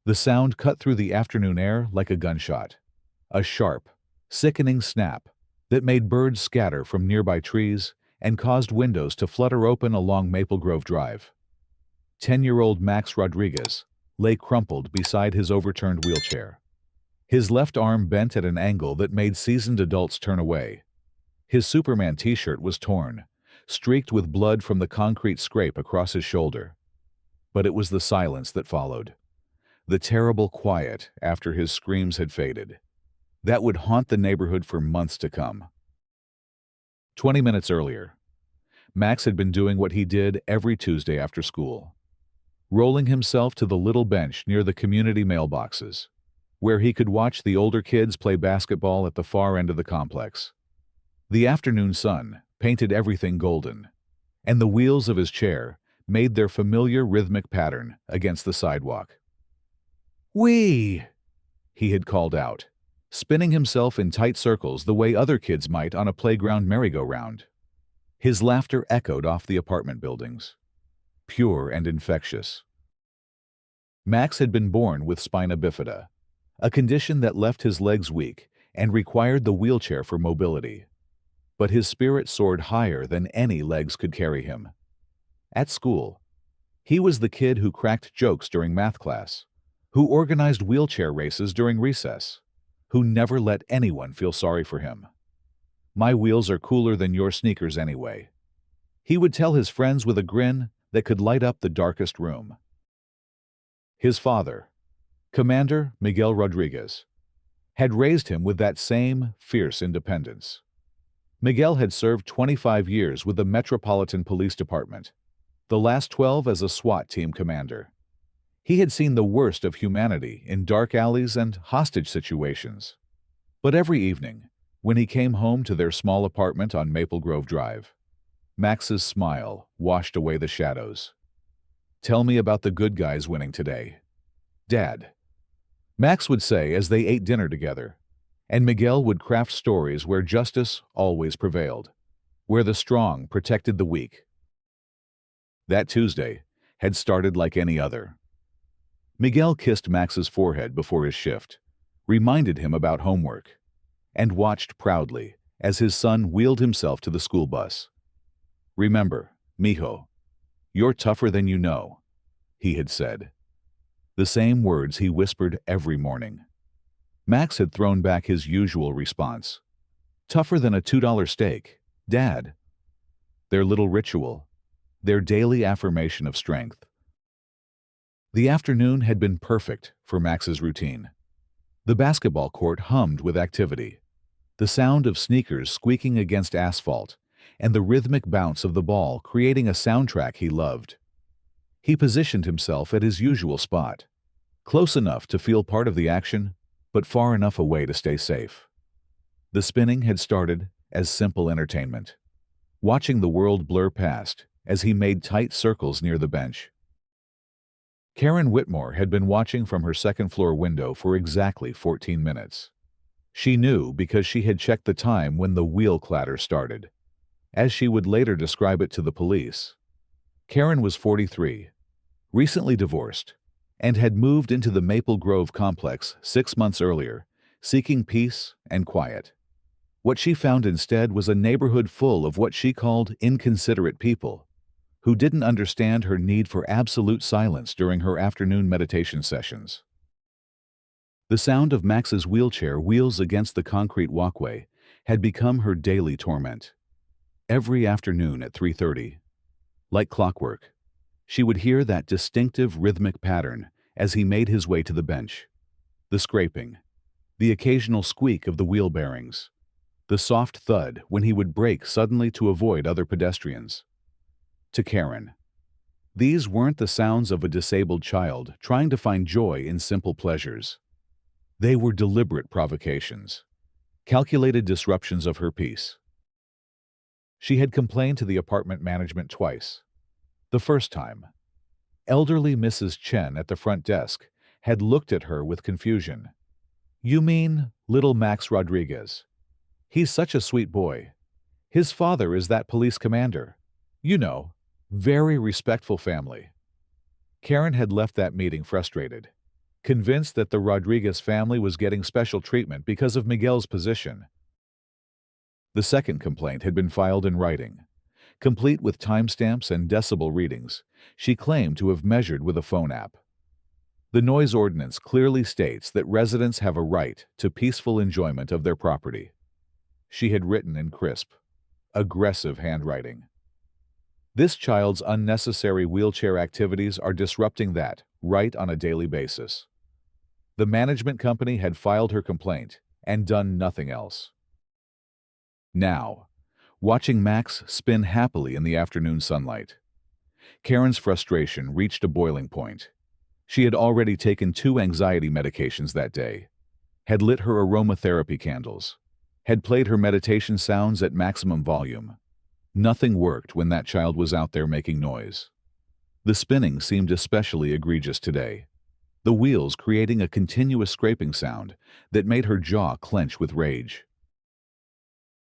The sound cut through the afternoon air like a gunshot. A sharp, sickening snap that made birds scatter from nearby trees and caused windows to flutter open along Maple Grove Drive. 10-year-old Max Rodriguez lay crumpled beside his overturned wheelchair. His left arm bent at an angle that made seasoned adults turn away. His Superman t-shirt was torn, streaked with blood from the concrete scrape across his shoulder. But it was the silence that followed. The terrible quiet after his screams had faded. That would haunt the neighborhood for months to come. 20 minutes earlier, Max had been doing what he did every Tuesday after school, rolling himself to the little bench near the community mailboxes, where he could watch the older kids play basketball at the far end of the complex. The afternoon sun painted everything golden, and the wheels of his chair made their familiar rhythmic pattern against the sidewalk. "Whee!" he had called out, spinning himself in tight circles the way other kids might on a playground merry-go-round. His laughter echoed off the apartment buildings, pure and infectious. Max had been born with spina bifida, a condition that left his legs weak and required the wheelchair for mobility. But his spirit soared higher than any legs could carry him. At school, he was the kid who cracked jokes during math class, who organized wheelchair races during recess, who never let anyone feel sorry for him. "My wheels are cooler than your sneakers anyway," he would tell his friends with a grin that could light up the darkest room. His father, Commander Miguel Rodriguez, had raised him with that same fierce independence. Miguel had served 25 years with the Metropolitan Police Department, the last 12 as a SWAT team commander. He had seen the worst of humanity in dark alleys and hostage situations. But every evening, when he came home to their small apartment on Maple Grove Drive, Max's smile washed away the shadows. "Tell me about the good guys winning today, Dad," Max would say as they ate dinner together, and Miguel would craft stories where justice always prevailed, where the strong protected the weak. That Tuesday had started like any other. Miguel kissed Max's forehead before his shift, reminded him about homework, and watched proudly as his son wheeled himself to the school bus. "Remember, mijo, you're tougher than you know," he had said. The same words he whispered every morning. Max had thrown back his usual response. "Tougher than a $2 steak, Dad." Their little ritual, their daily affirmation of strength. The afternoon had been perfect for Max's routine. The basketball court hummed with activity, the sound of sneakers squeaking against asphalt, and the rhythmic bounce of the ball creating a soundtrack he loved. He positioned himself at his usual spot, close enough to feel part of the action, but far enough away to stay safe. The spinning had started as simple entertainment, watching the world blur past as he made tight circles near the bench. Karen Whitmore had been watching from her second-floor window for exactly 14 minutes. She knew because she had checked the time when the wheel clatter started, as she would later describe it to the police. Karen was 43, recently divorced, and had moved into the Maple Grove complex 6 months earlier, seeking peace and quiet. What she found instead was a neighborhood full of what she called inconsiderate people, who didn't understand her need for absolute silence during her afternoon meditation sessions. The sound of Max's wheelchair wheels against the concrete walkway had become her daily torment. Every afternoon at 3:30, like clockwork, she would hear that distinctive rhythmic pattern as he made his way to the bench. The scraping, the occasional squeak of the wheel bearings, the soft thud when he would brake suddenly to avoid other pedestrians. To Karen, these weren't the sounds of a disabled child trying to find joy in simple pleasures. They were deliberate provocations, calculated disruptions of her peace. She had complained to the apartment management twice. The first time, elderly Mrs. Chen at the front desk had looked at her with confusion. "You mean little Max Rodriguez? He's such a sweet boy. His father is that police commander. You know, very respectful family." Karen had left that meeting frustrated. convinced that the Rodriguez family was getting special treatment because of Miguel's position. The second complaint had been filed in writing. Complete with timestamps and decibel readings, she claimed to have measured with a phone app. The noise ordinance clearly states that residents have a right to peaceful enjoyment of their property. She had written in crisp, aggressive handwriting. This child's unnecessary wheelchair activities are disrupting that right on a daily basis. The management company had filed her complaint and done nothing else. Now, watching Max spin happily in the afternoon sunlight, Karen's frustration reached a boiling point. She had already taken 2 anxiety medications that day, had lit her aromatherapy candles, had played her meditation sounds at maximum volume. Nothing worked when that child was out there making noise. The spinning seemed especially egregious today, the wheels creating a continuous scraping sound that made her jaw clench with rage.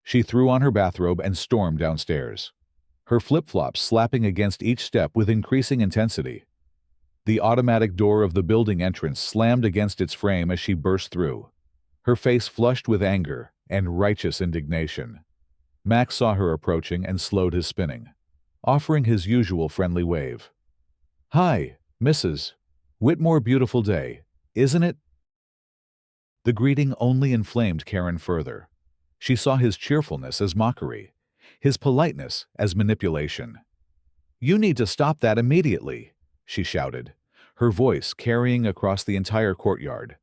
She threw on her bathrobe and stormed downstairs, her flip-flops slapping against each step with increasing intensity. The automatic door of the building entrance slammed against its frame as she burst through, her face flushed with anger and righteous indignation. Max saw her approaching and slowed his spinning, offering his usual friendly wave. "Hi, Mrs. Whitmore, beautiful day, isn't it?" The greeting only inflamed Karen further. She saw his cheerfulness as mockery, his politeness as manipulation. "You need to stop that immediately," she shouted, her voice carrying across the entire courtyard.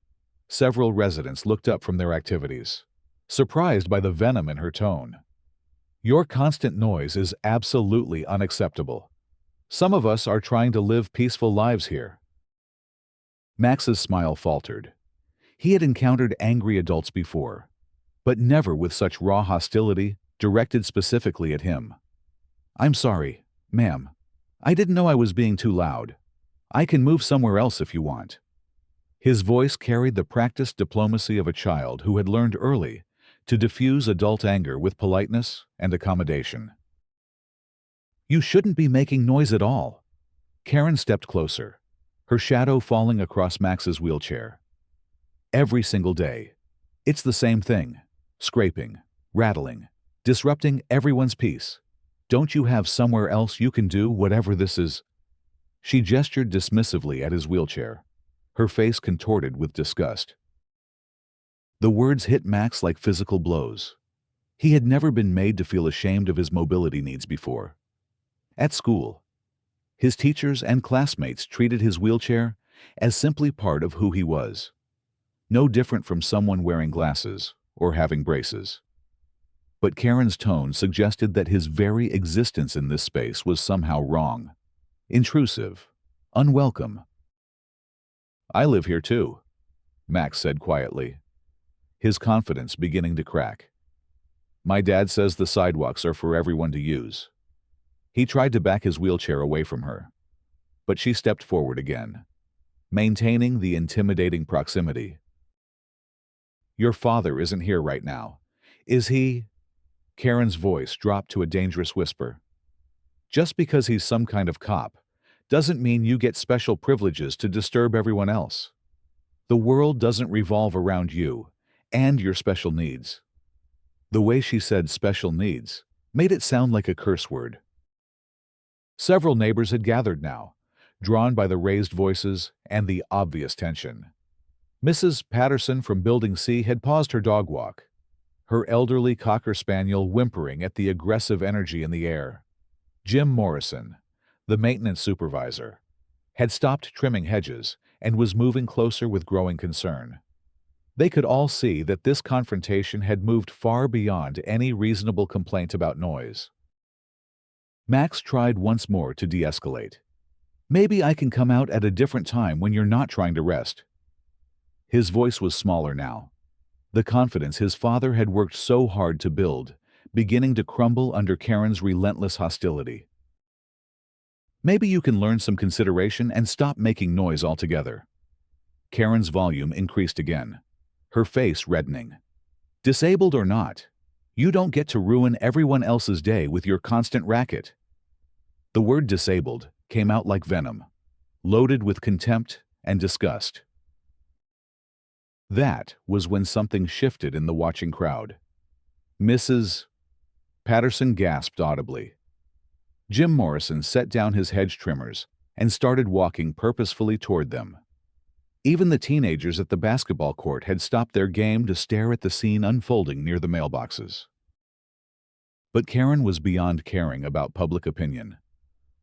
Several residents looked up from their activities, surprised by the venom in her tone. "Your constant noise is absolutely unacceptable. Some of us are trying to live peaceful lives here." Max's smile faltered. He had encountered angry adults before, but never with such raw hostility directed specifically at him. "I'm sorry, ma'am. I didn't know I was being too loud. I can move somewhere else if you want." His voice carried the practiced diplomacy of a child who had learned early to diffuse adult anger with politeness and accommodation. "You shouldn't be making noise at all." Karen stepped closer, her shadow falling across Max's wheelchair. "Every single day, it's the same thing. Scraping, rattling, disrupting everyone's peace. Don't you have somewhere else you can do whatever this is?" She gestured dismissively at his wheelchair, her face contorted with disgust. The words hit Max like physical blows. He had never been made to feel ashamed of his mobility needs before. At school, his teachers and classmates treated his wheelchair as simply part of who he was, no different from someone wearing glasses or having braces. But Karen's tone suggested that his very existence in this space was somehow wrong, intrusive, unwelcome. "I live here too," Max said quietly, his confidence beginning to crack. "My dad says the sidewalks are for everyone to use." He tried to back his wheelchair away from her, but she stepped forward again, maintaining the intimidating proximity. "Your father isn't here right now, is he?" Karen's voice dropped to a dangerous whisper. "Just because he's some kind of cop doesn't mean you get special privileges to disturb everyone else. The world doesn't revolve around you and your special needs." The way she said special needs made it sound like a curse word. Several neighbors had gathered now, drawn by the raised voices and the obvious tension. Mrs. Patterson from Building C had paused her dog walk, her elderly cocker spaniel whimpering at the aggressive energy in the air. Jim Morrison, the maintenance supervisor, had stopped trimming hedges and was moving closer with growing concern. They could all see that this confrontation had moved far beyond any reasonable complaint about noise. Max tried once more to de-escalate. "Maybe I can come out at a different time when you're not trying to rest." His voice was smaller now, the confidence his father had worked so hard to build beginning to crumble under Karen's relentless hostility. "Maybe you can learn some consideration and stop making noise altogether." Karen's volume increased again, her face reddening. "Disabled or not, you don't get to ruin everyone else's day with your constant racket." The word disabled came out like venom, loaded with contempt and disgust. That was when something shifted in the watching crowd. Mrs. Patterson gasped audibly. Jim Morrison set down his hedge trimmers and started walking purposefully toward them. Even the teenagers at the basketball court had stopped their game to stare at the scene unfolding near the mailboxes. But Karen was beyond caring about public opinion.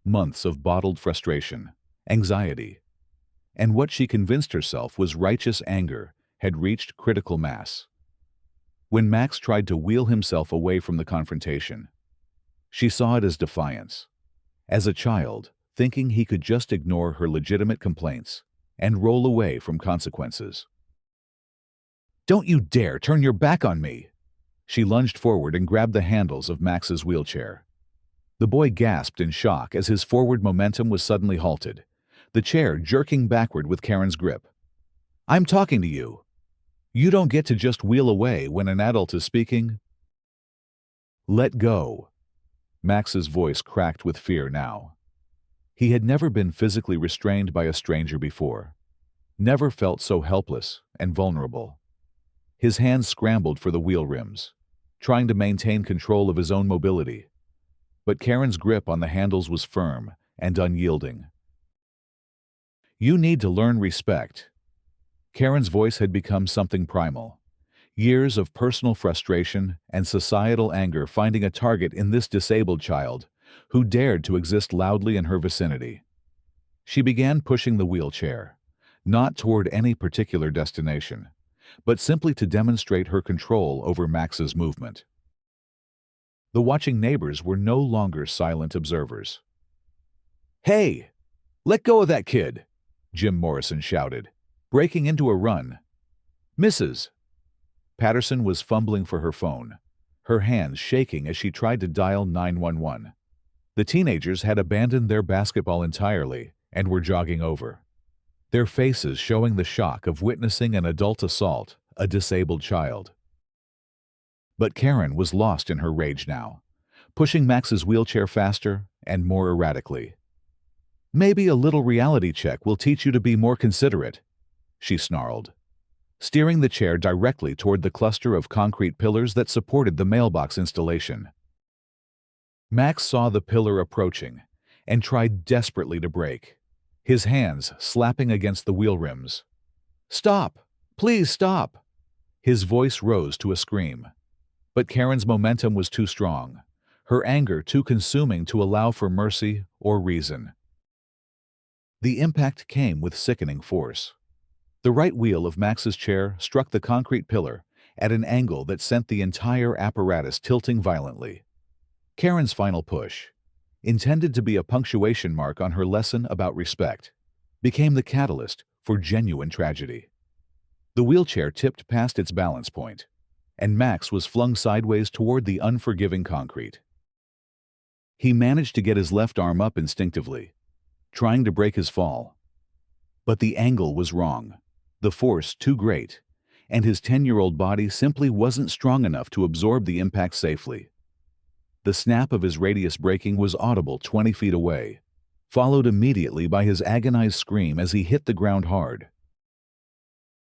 Months of bottled frustration, anxiety, and what she convinced herself was righteous anger had reached critical mass. When Max tried to wheel himself away from the confrontation, she saw it as defiance. As a child, thinking he could just ignore her legitimate complaints and roll away from consequences. "Don't you dare turn your back on me!" She lunged forward and grabbed the handles of Max's wheelchair. The boy gasped in shock as his forward momentum was suddenly halted, the chair jerking backward with Karen's grip. "I'm talking to you. You don't get to just wheel away when an adult is speaking." "Let go." Max's voice cracked with fear now. He had never been physically restrained by a stranger before, never felt so helpless and vulnerable. His hands scrambled for the wheel rims, trying to maintain control of his own mobility. But Karen's grip on the handles was firm and unyielding. "You need to learn respect." Karen's voice had become something primal. Years of personal frustration and societal anger finding a target in this disabled child who dared to exist loudly in her vicinity. She began pushing the wheelchair, not toward any particular destination, but simply to demonstrate her control over Max's movement. The watching neighbors were no longer silent observers. "Hey, let go of that kid!" Jim Morrison shouted, breaking into a run. "Mrs." Patterson was fumbling for her phone, her hands shaking as she tried to dial 911. The teenagers had abandoned their basketball entirely and were jogging over, their faces showing the shock of witnessing an adult assault a disabled child. But Karen was lost in her rage now, pushing Max's wheelchair faster and more erratically. "Maybe a little reality check will teach you to be more considerate," she snarled, steering the chair directly toward the cluster of concrete pillars that supported the mailbox installation. Max saw the pillar approaching and tried desperately to brake, his hands slapping against the wheel rims. "Stop! Please stop!" His voice rose to a scream. But Karen's momentum was too strong, her anger too consuming to allow for mercy or reason. The impact came with sickening force. The right wheel of Max's chair struck the concrete pillar at an angle that sent the entire apparatus tilting violently. Karen's final push, intended to be a punctuation mark on her lesson about respect, became the catalyst for genuine tragedy. The wheelchair tipped past its balance point, and Max was flung sideways toward the unforgiving concrete. He managed to get his left arm up instinctively, trying to break his fall. But the angle was wrong, the force too great, and his 10-year-old body simply wasn't strong enough to absorb the impact safely. The snap of his radius braking was audible 20 feet away, followed immediately by his agonized scream as he hit the ground hard.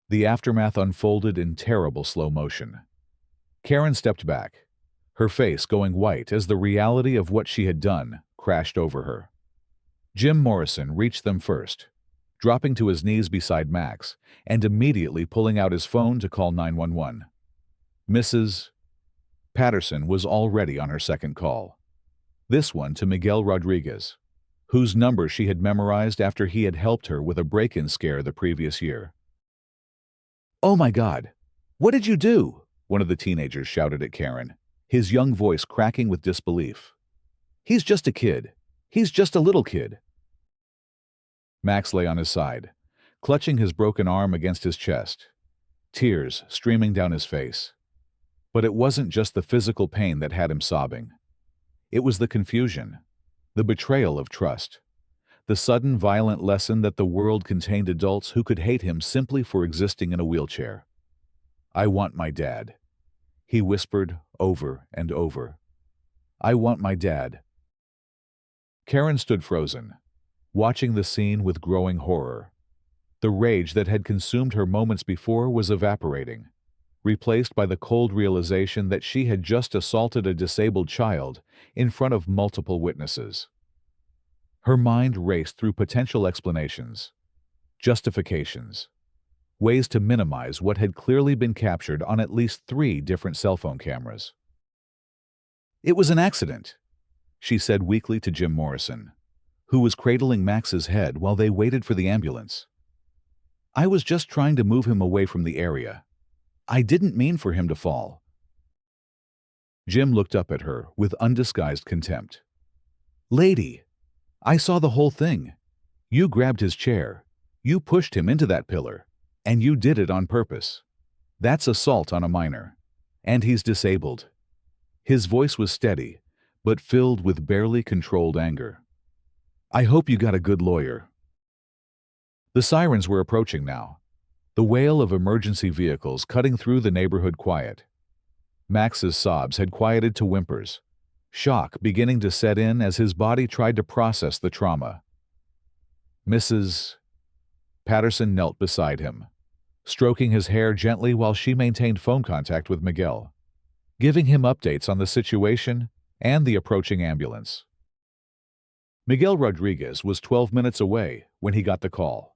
The aftermath unfolded in terrible slow motion. Karen stepped back, her face going white as the reality of what she had done crashed over her. Jim Morrison reached them first, dropping to his knees beside Max and immediately pulling out his phone to call 911. Mrs. Patterson was already on her second call, this one to Miguel Rodriguez, whose number she had memorized after he had helped her with a break-in scare the previous year. "Oh my God, what did you do?" one of the teenagers shouted at Karen, his young voice cracking with disbelief. "He's just a kid. He's just a little kid." Max lay on his side, clutching his broken arm against his chest, tears streaming down his face. But it wasn't just the physical pain that had him sobbing. It was the confusion, the betrayal of trust, the sudden violent lesson that the world contained adults who could hate him simply for existing in a wheelchair. "I want my dad," he whispered over and over. "I want my dad." Karen stood frozen, watching the scene with growing horror. The rage that had consumed her moments before was evaporating, replaced by the cold realization that she had just assaulted a disabled child in front of multiple witnesses. Her mind raced through potential explanations, justifications, ways to minimize what had clearly been captured on at least 3 different cell phone cameras. "It was an accident," she said weakly to Jim Morrison, who was cradling Max's head while they waited for the ambulance. "I was just trying to move him away from the area. I didn't mean for him to fall." Jim looked up at her with undisguised contempt. "Lady, I saw the whole thing. You grabbed his chair, you pushed him into that pillar, and you did it on purpose. That's assault on a minor. And he's disabled." His voice was steady, but filled with barely controlled anger. "I hope you got a good lawyer." The sirens were approaching now, the wail of emergency vehicles cutting through the neighborhood quiet. Max's sobs had quieted to whimpers, shock beginning to set in as his body tried to process the trauma. Mrs. Patterson knelt beside him, stroking his hair gently while she maintained phone contact with Miguel, giving him updates on the situation and the approaching ambulance. Miguel Rodriguez was 12 minutes away when he got the call,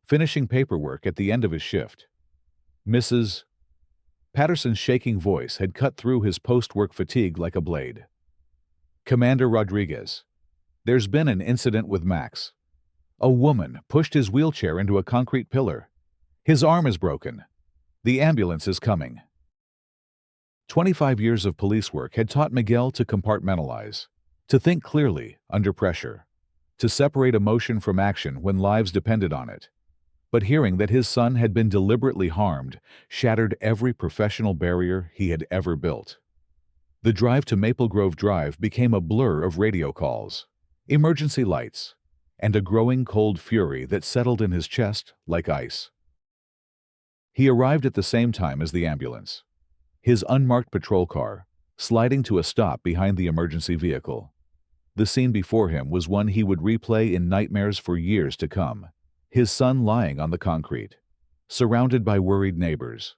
finishing paperwork at the end of his shift. Mrs. Patterson's shaking voice had cut through his post-work fatigue like a blade. "Commander Rodriguez, there's been an incident with Max. A woman pushed his wheelchair into a concrete pillar. His arm is broken. The ambulance is coming." 25 years of police work had taught Miguel to compartmentalize, to think clearly under pressure, to separate emotion from action when lives depended on it. But hearing that his son had been deliberately harmed shattered every professional barrier he had ever built. The drive to Maple Grove Drive became a blur of radio calls, emergency lights, and a growing cold fury that settled in his chest like ice. He arrived at the same time as the ambulance, his unmarked patrol car sliding to a stop behind the emergency vehicle. The scene before him was one he would replay in nightmares for years to come. His son lying on the concrete, surrounded by worried neighbors,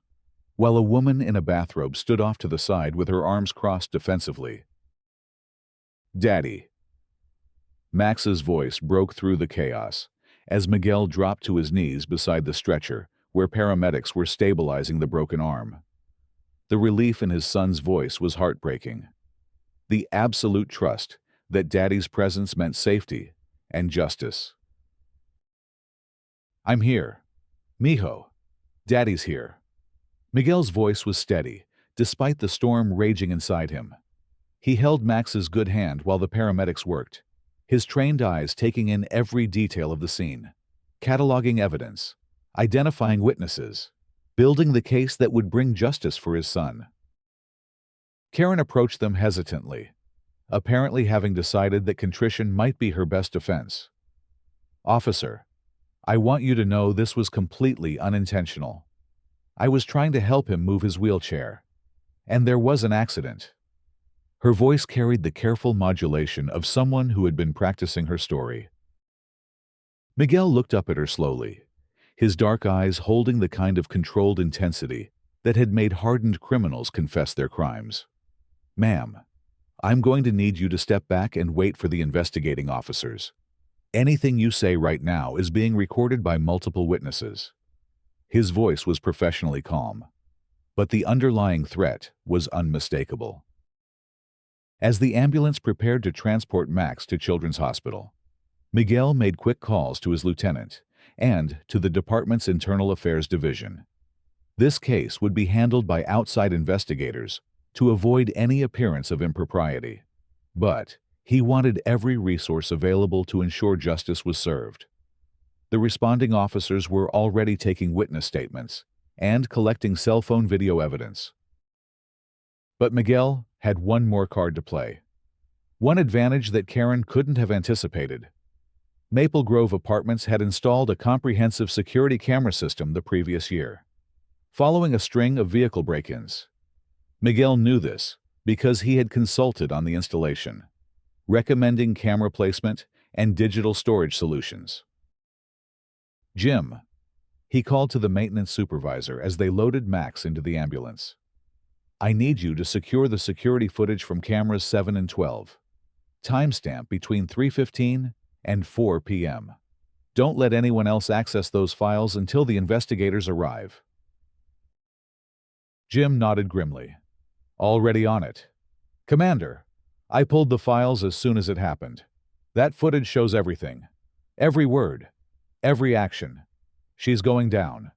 while a woman in a bathrobe stood off to the side with her arms crossed defensively. "Daddy." Max's voice broke through the chaos as Miguel dropped to his knees beside the stretcher where paramedics were stabilizing the broken arm. The relief in his son's voice was heartbreaking. The absolute trust that Daddy's presence meant safety and justice. "I'm here. Mijo. Daddy's here." Miguel's voice was steady, despite the storm raging inside him. He held Max's good hand while the paramedics worked, his trained eyes taking in every detail of the scene, cataloging evidence, identifying witnesses, building the case that would bring justice for his son. Karen approached them hesitantly, apparently having decided that contrition might be her best defense. "Officer, I want you to know this was completely unintentional. I was trying to help him move his wheelchair, and there was an accident." Her voice carried the careful modulation of someone who had been practicing her story. Miguel looked up at her slowly, his dark eyes holding the kind of controlled intensity that had made hardened criminals confess their crimes. "Ma'am, I'm going to need you to step back and wait for the investigating officers. Anything you say right now is being recorded by multiple witnesses." His voice was professionally calm, but the underlying threat was unmistakable. As the ambulance prepared to transport Max to Children's Hospital, Miguel made quick calls to his lieutenant and to the department's Internal Affairs Division. This case would be handled by outside investigators to avoid any appearance of impropriety, but he wanted every resource available to ensure justice was served. The responding officers were already taking witness statements and collecting cell phone video evidence. But Miguel had one more card to play, one advantage that Karen couldn't have anticipated. Maple Grove Apartments had installed a comprehensive security camera system the previous year, following a string of vehicle break-ins. Miguel knew this because he had consulted on the installation, recommending camera placement and digital storage solutions. "Jim," He called to the maintenance supervisor as they loaded Max into the ambulance. "I need you to secure the security footage from cameras 7 and 12. Timestamp between 3:15 and 4 p.m. Don't let anyone else access those files until the investigators arrive." Jim nodded grimly. "Already on it. Commander, I pulled the files as soon as it happened. That footage shows everything. Every word. Every action. She's going down."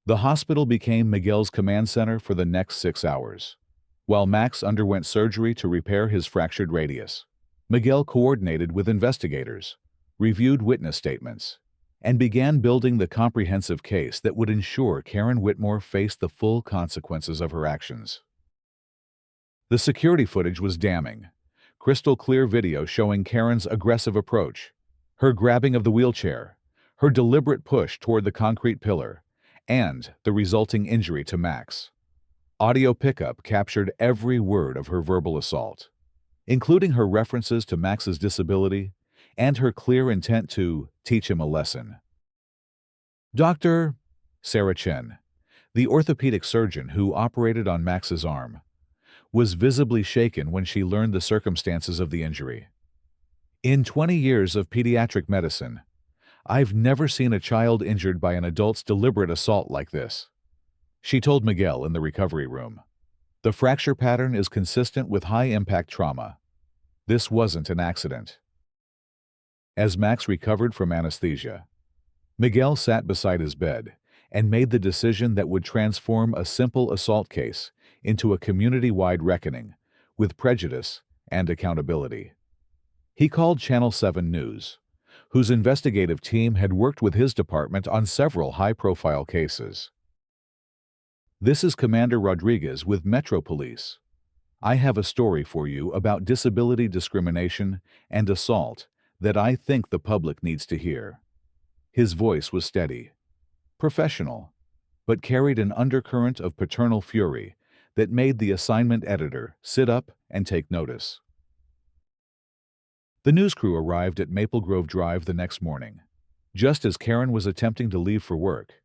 The hospital became Miguel's command center for the next 6 hours. While Max underwent surgery to repair his fractured radius, Miguel coordinated with investigators, reviewed witness statements, and began building the comprehensive case that would ensure Karen Whitmore faced the full consequences of her actions. The security footage was damning. Crystal clear video showing Karen's aggressive approach, her grabbing of the wheelchair, her deliberate push toward the concrete pillar, and the resulting injury to Max. Audio pickup captured every word of her verbal assault, including her references to Max's disability and her clear intent to teach him a lesson. Dr. Sarah Chen, the orthopedic surgeon who operated on Max's arm, was visibly shaken when she learned the circumstances of the injury. "In 20 years of pediatric medicine, I've never seen a child injured by an adult's deliberate assault like this," she told Miguel in the recovery room. "The fracture pattern is consistent with high-impact trauma. This wasn't an accident." As Max recovered from anesthesia, Miguel sat beside his bed and made the decision that would transform a simple assault case into a community-wide reckoning with prejudice and accountability. He called Channel 7 News, whose investigative team had worked with his department on several high-profile cases. "This is Commander Rodriguez with Metro Police. I have a story for you about disability discrimination and assault that I think the public needs to hear." His voice was steady, professional, but carried an undercurrent of paternal fury that made the assignment editor sit up and take notice. The news crew arrived at Maple Grove Drive the next morning. Just as Karen was attempting to leave for work,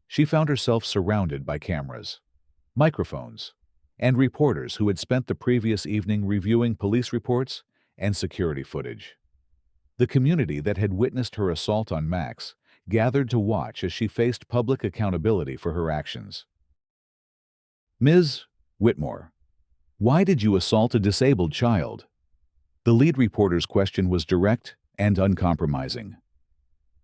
she found herself surrounded by cameras, microphones, and reporters who had spent the previous evening reviewing police reports and security footage. The community that had witnessed her assault on Max gathered to watch as she faced public accountability for her actions. "Ms. Whitmore, why did you assault a disabled child?" The lead reporter's question was direct and uncompromising.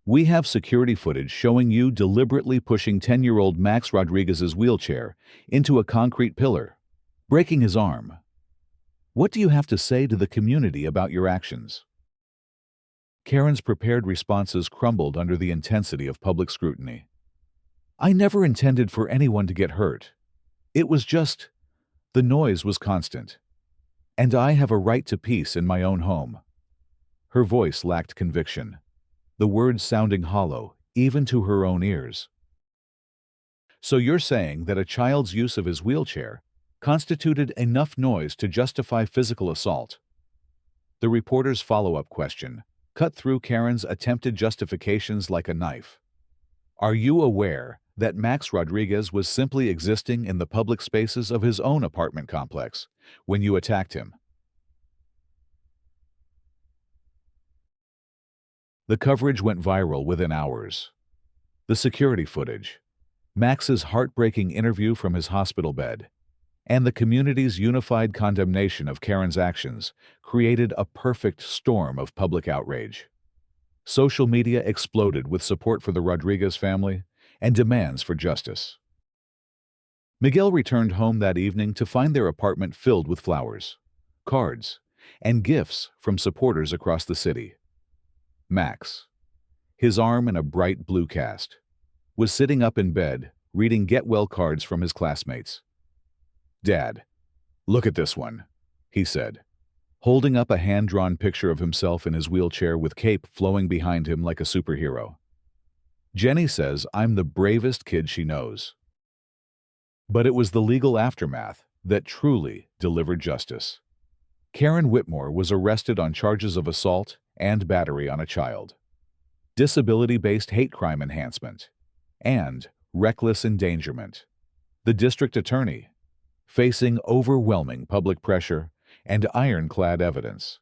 "We have security footage showing you deliberately pushing 10-year-old Max Rodriguez's wheelchair into a concrete pillar, breaking his arm. What do you have to say to the community about your actions?" Karen's prepared responses crumbled under the intensity of public scrutiny. "I never intended for anyone to get hurt. It was just, the noise was constant. And I have a right to peace in my own home." Her voice lacked conviction, the words sounding hollow, even to her own ears. "So you're saying that a child's use of his wheelchair constituted enough noise to justify physical assault?" The reporter's follow-up question cut through Karen's attempted justifications like a knife. "Are you aware that Max Rodriguez was simply existing in the public spaces of his own apartment complex when you attacked him?" The coverage went viral within hours. The security footage, Max's heartbreaking interview from his hospital bed, and the community's unified condemnation of Karen's actions created a perfect storm of public outrage. Social media exploded with support for the Rodriguez family and demands for justice. Miguel returned home that evening to find their apartment filled with flowers, cards, and gifts from supporters across the city. Max, his arm in a bright blue cast, was sitting up in bed reading get-well cards from his classmates. "Dad, look at this one," he said, holding up a hand-drawn picture of himself in his wheelchair with cape flowing behind him like a superhero. "Jenny says I'm the bravest kid she knows." But it was the legal aftermath that truly delivered justice. Karen Whitmore was arrested on charges of assault and battery on a child, disability-based hate crime enhancement, and reckless endangerment. The district attorney, facing overwhelming public pressure and ironclad evidence,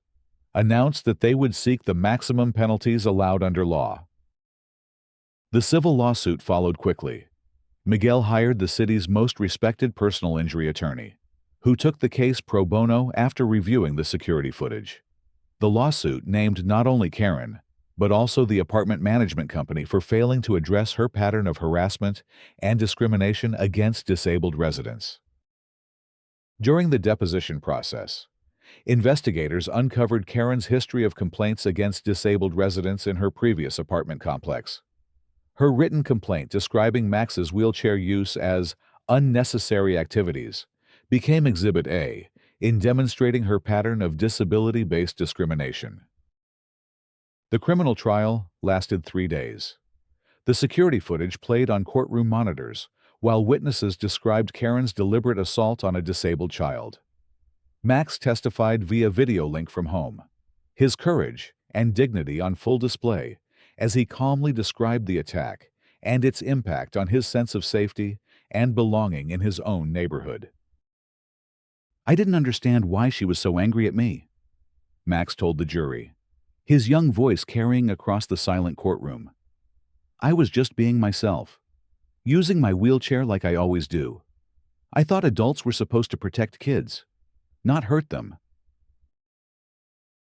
announced that they would seek the maximum penalties allowed under law. The civil lawsuit followed quickly. Miguel hired the city's most respected personal injury attorney, who took the case pro bono after reviewing the security footage. The lawsuit named not only Karen, but also the apartment management company for failing to address her pattern of harassment and discrimination against disabled residents. During the deposition process, investigators uncovered Karen's history of complaints against disabled residents in her previous apartment complex. Her written complaint describing Max's wheelchair use as unnecessary activities became Exhibit A in demonstrating her pattern of disability-based discrimination. The criminal trial lasted 3 days. The security footage played on courtroom monitors, while witnesses described Karen's deliberate assault on a disabled child. Max testified via video link from home, his courage and dignity on full display as he calmly described the attack and its impact on his sense of safety and belonging in his own neighborhood. "I didn't understand why she was so angry at me," Max told the jury, his young voice carrying across the silent courtroom. "I was just being myself, using my wheelchair like I always do. I thought adults were supposed to protect kids, not hurt them."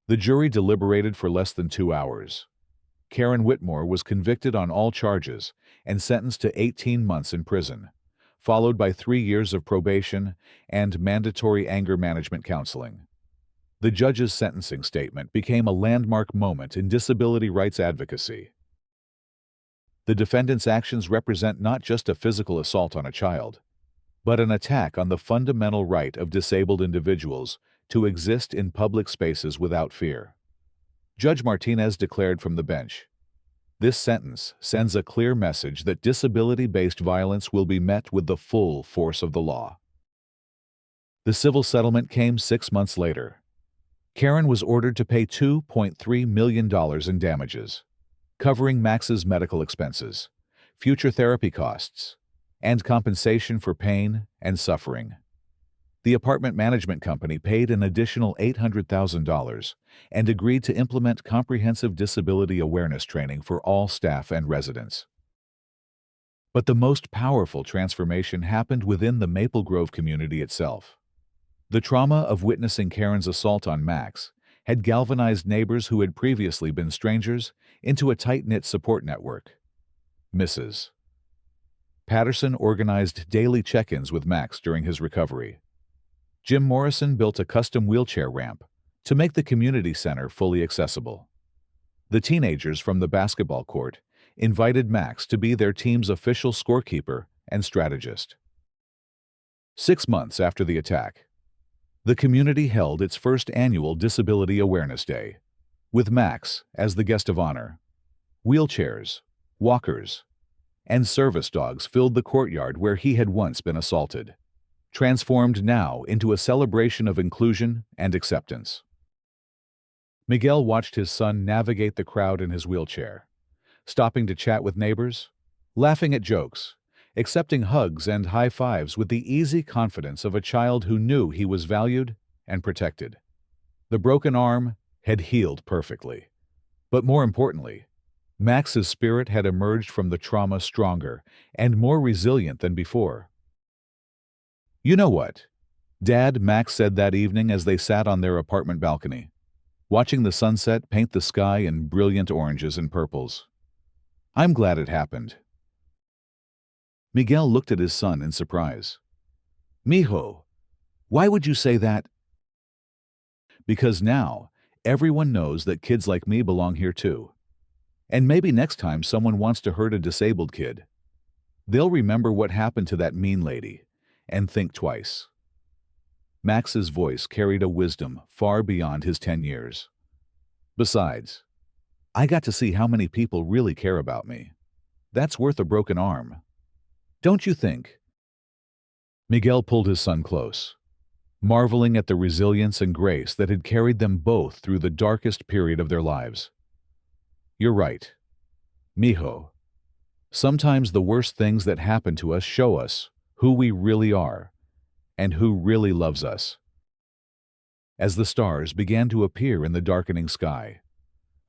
The jury deliberated for less than 2 hours. Karen Whitmore was convicted on all charges and sentenced to 18 months in prison, followed by 3 years of probation and mandatory anger management counseling. The judge's sentencing statement became a landmark moment in disability rights advocacy. The defendant's actions represent not just a physical assault on a child, but an attack on the fundamental right of disabled individuals to exist in public spaces without fear. Judge Martinez declared from the bench, "This sentence sends a clear message that disability-based violence will be met with the full force of the law." The civil settlement came 6 months later. Karen was ordered to pay $2.3 million in damages, covering Max's medical expenses, future therapy costs, and compensation for pain and suffering. The apartment management company paid an additional $800,000 and agreed to implement comprehensive disability awareness training for all staff and residents. But the most powerful transformation happened within the Maple Grove community itself. The trauma of witnessing Karen's assault on Max had galvanized neighbors who had previously been strangers into a tight-knit support network. Mrs. Patterson organized daily check-ins with Max during his recovery. Jim Morrison built a custom wheelchair ramp to make the community center fully accessible. The teenagers from the basketball court invited Max to be their team's official scorekeeper and strategist. 6 months after the attack, the community held its first annual Disability Awareness Day, with Max as the guest of honor. Wheelchairs, walkers, and service dogs filled the courtyard where he had once been assaulted, transformed now into a celebration of inclusion and acceptance. Miguel watched his son navigate the crowd in his wheelchair, stopping to chat with neighbors, laughing at jokes, accepting hugs and high fives with the easy confidence of a child who knew he was valued and protected. The broken arm had healed perfectly. But more importantly, Max's spirit had emerged from the trauma stronger and more resilient than before. "You know what, Dad," Max said that evening as they sat on their apartment balcony, watching the sunset paint the sky in brilliant oranges and purples. "I'm glad it happened." Miguel looked at his son in surprise. "Mijo, why would you say that?" "Because now everyone knows that kids like me belong here too. And maybe next time someone wants to hurt a disabled kid, they'll remember what happened to that mean lady and think twice." Max's voice carried a wisdom far beyond his 10 years. "Besides, I got to see how many people really care about me. That's worth a broken arm. Don't you think?" Miguel pulled his son close, marveling at the resilience and grace that had carried them both through the darkest period of their lives. "You're right, Mijo," Sometimes the worst things that happen to us show us who we really are and who really loves us. As the stars began to appear in the darkening sky,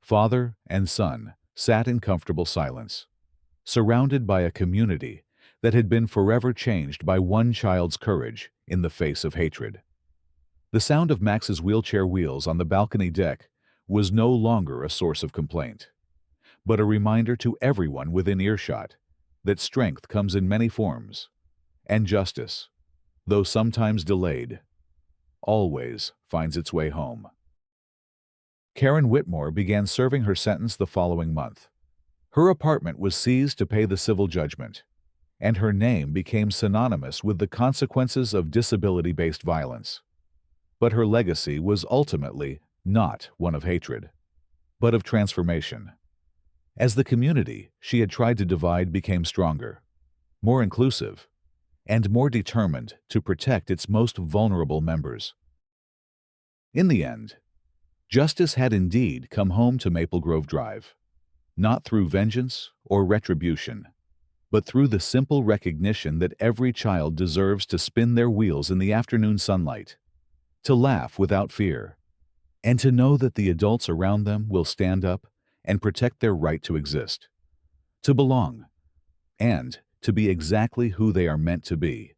father and son sat in comfortable silence, surrounded by a community that had been forever changed by one child's courage in the face of hatred. The sound of Max's wheelchair wheels on the balcony deck was no longer a source of complaint, but a reminder to everyone within earshot that strength comes in many forms, and justice, though sometimes delayed, always finds its way home. Karen Whitmore began serving her sentence the following month. Her apartment was seized to pay the civil judgment, and her name became synonymous with the consequences of disability-based violence. But her legacy was ultimately not one of hatred, but of transformation. As the community she had tried to divide became stronger, more inclusive, and more determined to protect its most vulnerable members. In the end, justice had indeed come home to Maple Grove Drive, not through vengeance or retribution, but through the simple recognition that every child deserves to spin their wheels in the afternoon sunlight, to laugh without fear, and to know that the adults around them will stand up and protect their right to exist, to belong, and to be exactly who they are meant to be.